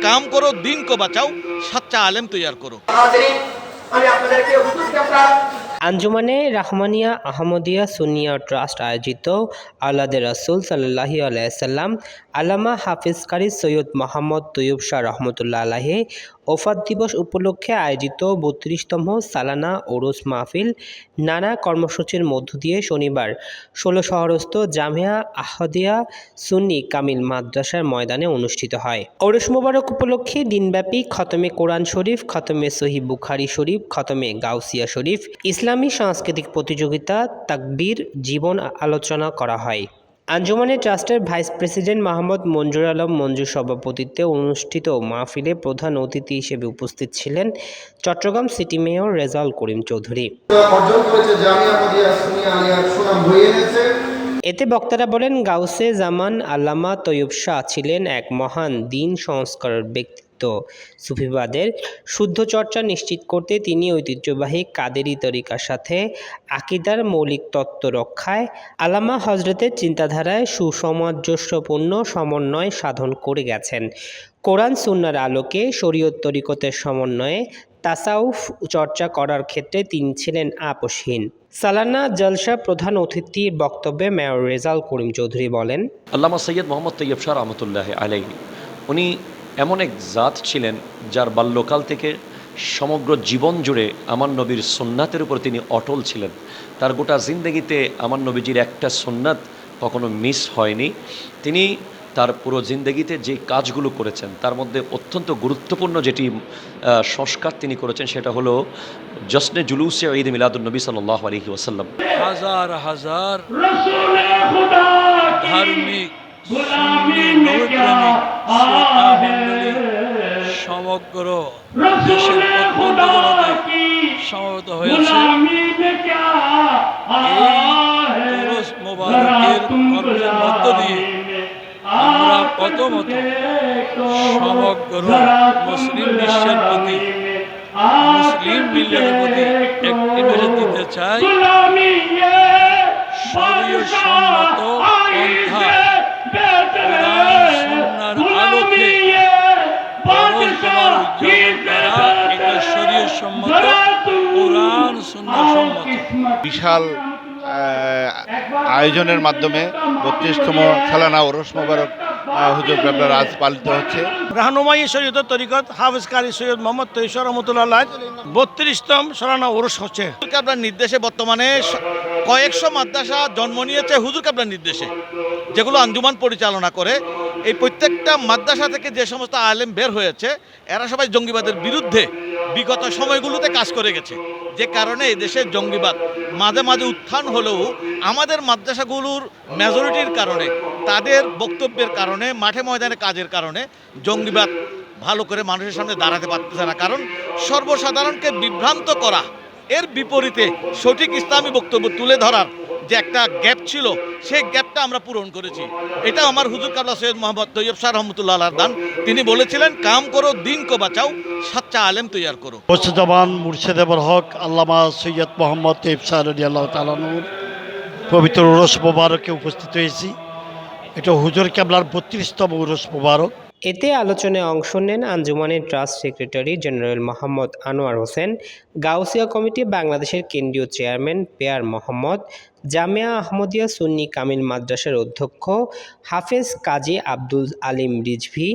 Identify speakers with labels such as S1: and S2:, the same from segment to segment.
S1: কাম করো দিন কো বাঁচাও, সাচ্চা আলেম তৈয়ার করো।
S2: আঞ্জুমানে রাহমানিয়া আহমদিয়া সুন্নিয়া ট্রাস্ট আয়োজিত আওলাদে রাসূল সাল্লাল্লাহু আলাইহি সাল্লাম আল্লামা হাফিজ কারি সৈয়দ মোহাম্মদ তৈয়ব শাহ রহমতুল্লাহ আলাইহি ওফাত দিবস উপলক্ষে আয়োজিত ৩২তম সালানা ওরস মাহফিল নানা কর্মসূচির মধ্য দিয়ে শনিবার ১৬ শহরস্থ জামিয়া আহমদিয়া সুন্নি কামিল মাদ্রাসার ময়দানে অনুষ্ঠিত হয়। ওরস মোবারক উপলক্ষে দিনব্যাপী খতমে কোরআন শরীফ, খতমে সহিহ বুখারী শরীফ, খতমে গাউসিয়া শরীফ, ইসলামী সাংস্কৃতিক প্রতিযোগিতা, তাকবীর, জীবন আলোচনা করা হয়। আঞ্জুমানে ট্রাস্টের ভাইস প্রেসিডেন্ট মোহাম্মদ মঞ্জুর আলম মঞ্জুর সভাপতিত্বে অনুষ্ঠিত মাহফিলে প্রধান অতিথি হিসেবে উপস্থিত ছিলেন চট্টগ্রাম সিটি মেয়র রেজাউল করিম চৌধুরী। এতে বক্তারা বলেন, গাউসে জামান আল্লামা তৈয়ব শাহ ছিলেন এক মহান দ্বীন সংস্কারক ব্যক্তিত্ব। সুফিবাদের শুদ্ধ চর্চা নিশ্চিত করতে তিনি ঐতিহ্যবাহী কাদেরি তরিকার সাথে আকিদার মৌলিক তত্ত্ব রক্ষায় আল্লামা হজরতের চিন্তাধারায় সুসামঞ্জস্যপূর্ণ সমন্বয় সাধন করে গেছেন। কোরআন সুন্নাহর আলোকে শরীয়ত তরিকতের সমন্বয়ে তাসাউফ চর্চা করার ক্ষেত্রে তিনি ছিলেন আপোষহীন। সালানা জলসা প্রধান অতিথির বক্তব্যে মেয়র রেজাউল করিম চৌধুরী বলেন,
S3: আল্লামা সৈয়দ মোহাম্মদ তৈয়ব শাহ রহমতুল্লাহ আলাইহি উনি এমন এক জাত ছিলেন যার বাল্যকাল থেকে সমগ্র জীবন জুড়ে আমার নবীর সুন্নাতের উপর তিনি অটল ছিলেন। তার গোটা জিন্দেগিতে আমার নবীজির একটা সুন্নাত কখনো মিস হয়নি। তিনি তার পুরো জিন্দেগিতে যে কাজগুলো করেছেন তার মধ্যে অত্যন্ত গুরুত্বপূর্ণ যেটি সংস্কার তিনি করেছেন সেটা হলো জশ্নে জুলুসে ঈদ মিলাদুন্নবী সাল্লাল্লাহু আলাইহি ওয়াসাল্লাম।
S4: হাজার হাজার ধার্মিক সমগ্র দেশের সমবেত হয়েছে এই উরুস মোবারকের মধ্য দিয়ে আমরা প্রথমত সমগ্র মুসলিম বিশ্বের প্রতি, মুসলিম মিল্লাতের প্রতি একটি মেসেজ দিতে চাই, শরীয়তসম্মত পন্থায় কোরআন সুন্নাহর আলোকে পরস্পর উদযাপন করা, এটা শরীয়তসম্মত, কোরআন সুন্নাহ সম্মত।
S5: বিশাল আয়োজনের মাধ্যমে ৩২তম সালানা ওরস মোবারক হুজুর কেবলার আজ পালিত হচ্ছে।
S6: রাহনুমাই শরীয়ত তরিকত হাফিজ কারি সৈয়দ মোহাম্মদ তৈয়ব শাহ রহমতুল্লাহ ৩২তম সালানা ওরস হচ্ছে।
S1: হুজুর কেবলার নির্দেশে বর্তমানে কয়েকশো মাদ্রাসা জন্ম নিয়েছে হুজুর কেবলার নির্দেশে, যেগুলো আঞ্জুমান পরিচালনা করে। এই প্রত্যেকটা মাদ্রাসা থেকে যে সমস্ত আলেম বের হয়েছে এরা সবাই জঙ্গিবাদের বিরুদ্ধে বিগত সময়গুলোতে কাজ করে গেছে, যে কারণে এই দেশের জঙ্গিবাদ মাঝে মাঝে উত্থান হলেও আমাদের মাদ্রাসাগুলোর মেজরিটির কারণে, তাদের বক্তব্যের কারণে, মাঠে ময়দানে কাজের কারণে জঙ্গিবাদ ভালো করে মানুষের সামনে দাঁড়াতে পারতেছে না। কারণ সর্বসাধারণকে বিভ্রান্ত করা, এর বিপরীতে সঠিক ইসলামী বক্তব্য তুলে ধরার যে একটা গ্যাপ ছিল সেই গ্যাপটা আমরা পূরণ করেছি। এটা আমার হুজুর কেবলা সৈয়দ মোহাম্মদ তৈয়ব শাহ রহমতুল্লাহ আলাইহির দান। তিনি বলেছিলেন, কাম করো দিন কো বাঁচাও, সাচ্চা আলেম তৈয়ার করো।
S7: মুর্শিদাবাদ মুর্শিদ হক আল্লামা সৈয়দ মোহাম্মদ তৈয়ব শাহ রাদিয়াল্লাহু তাআলা আনহুর পবিত্র উরস মোবারকে উপস্থিত হয়েছি। এটা হুজুর কেবলার ৩২তম উরস মোবারক।
S2: এতে আলোচনায় অংশ নেন আঞ্জুমানের trust secretary general Mohammad Anwar Hossain, Gausia committee বাংলাদেশের কেন্দ্রীয় চেয়ারম্যান পেয়ার মোহাম্মদ, জামিয়া আহমদিয়া সুন্নি কামিল মাদ্রাসার অধ্যক্ষ হাফেজ কাজী আব্দুল আলিম রিজভী,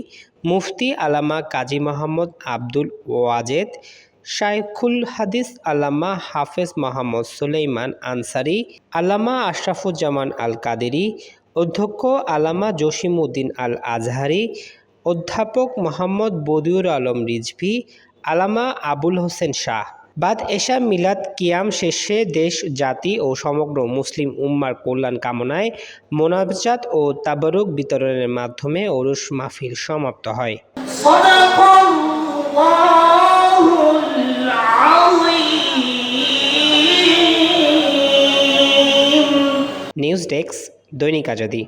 S2: মুফতি আল্লামা কাজী মোহাম্মদ আব্দুল ওয়াজেদ, শাইখুল হাদিস আল্লামা হাফেজ মোহাম্মদ সুলাইমান আনসারি, আল্লামা আশরাফুজ্জামান আল কাদেরি, অধ্যক্ষ আল্লামা জসিমউদ্দিন আল আজহারি, অধ্যাপক মোহাম্মদ বদিউর আলম রিজভী, আল্লামা আবুল হোসেন শাহ। বাদ এশা মিলাদ কিয়াম শেষে দেশ, জাতি ও সমগ্র মুসলিম উম্মার কল্যাণ কামনায় মোনাজাত ও তাবারুক বিতরণের মাধ্যমে ওরস মাহফিল সমাপ্ত হয়। নিউজ ডেস্ক, দৈনিক আজাদী।